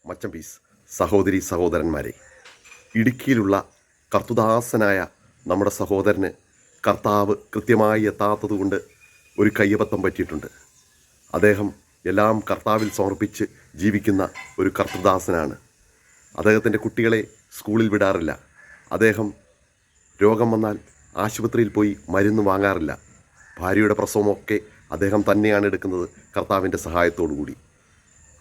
മച്ചം piece സഹോദരി സഹോദരന്മാരെ, ഇടുക്കിയിലുള്ള കർത്തുദാസനായ നമ്മുടെ സഹോദരന് കർത്താവ് കൃത്യമായി എത്താത്തതുകൊണ്ട് ഒരു കയ്യബദ്ധം പറ്റിയിട്ടുണ്ട്. അദ്ദേഹം എല്ലാം കർത്താവിൽ സമർപ്പിച്ച് ജീവിക്കുന്ന ഒരു കർത്തുദാസനാണ്. അദ്ദേഹത്തിൻ്റെ കുട്ടികളെ സ്കൂളിൽ വിടാറില്ല. അദ്ദേഹം രോഗം വന്നാൽ ആശുപത്രിയിൽ പോയി മരുന്ന് വാങ്ങാറില്ല. ഭാര്യയുടെ പ്രസവമൊക്കെ അദ്ദേഹം തന്നെയാണ് എടുക്കുന്നത്, കർത്താവിൻ്റെ സഹായത്തോടു കൂടി.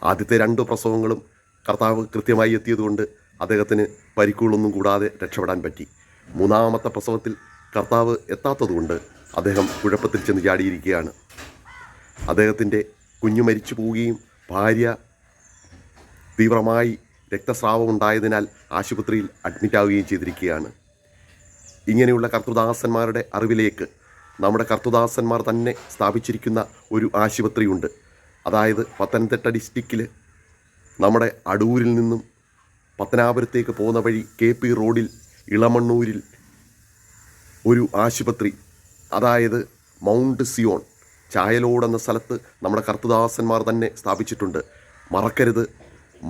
ആദ്യത്തെ 2 പ്രസവങ്ങളും കർത്താവ് കൃത്യമായി എത്തിയതുകൊണ്ട് അദ്ദേഹത്തിന് പരിക്കുകളൊന്നും കൂടാതെ രക്ഷപ്പെടാൻ പറ്റി. 3ാമത്തെ പ്രസവത്തിൽ കർത്താവ് എത്താത്തതുകൊണ്ട് അദ്ദേഹം കുഴപ്പത്തിൽ ചെന്ന് ചാടിയിരിക്കുകയാണ്. അദ്ദേഹത്തിൻ്റെ കുഞ്ഞു മരിച്ചു പോവുകയും ഭാര്യ തീവ്രമായി രക്തസ്രാവം ഉണ്ടായതിനാൽ ആശുപത്രിയിൽ അഡ്മിറ്റാവുകയും ചെയ്തിരിക്കുകയാണ്. ഇങ്ങനെയുള്ള കർത്തുദാസന്മാരുടെ അറിവിലേക്ക് നമ്മുടെ കർത്തുദാസന്മാർ തന്നെ സ്ഥാപിച്ചിരിക്കുന്ന ഒരു ആശുപത്രിയുണ്ട്. അതായത് പത്തനംതിട്ട ഡിസ്ട്രിക്റ്റിൽ നമ്മുടെ അടൂരിൽ നിന്നും പത്തനാപുരത്തേക്ക് പോകുന്ന വഴി KP റോഡിൽ ഇളമണ്ണൂരിൽ ഒരു ആശുപത്രി, അതായത് മൗണ്ട് സിയോൺ ചായലോട് എന്ന സ്ഥലത്ത് നമ്മുടെ കർത്തുദാസന്മാർ തന്നെ സ്ഥാപിച്ചിട്ടുണ്ട്. മറക്കരുത്,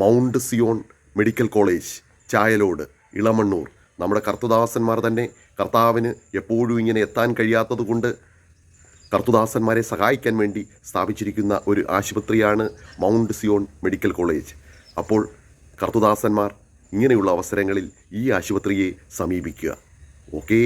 mount Zion medical college Chayalode Elamannoor. നമ്മുടെ കർത്തുദാസന്മാർ തന്നെ കർത്താവിന് എപ്പോഴും ഇങ്ങനെ എത്താൻ കഴിയാത്തതുകൊണ്ട് കർത്തുദാസന്മാരെ സഹായിക്കാൻ വേണ്ടി സ്ഥാപിച്ചിരിക്കുന്ന ഒരു ആശുപത്രിയാണ് മൗണ്ട് സിയോൺ മെഡിക്കൽ കോളേജ്. അപ്പോൾ കർത്തുദാസന്മാർ ഇങ്ങനെയുള്ള അവസരങ്ങളിൽ ഈ ആശുപത്രിയെ സമീപിക്കുക. ഓക്കേ.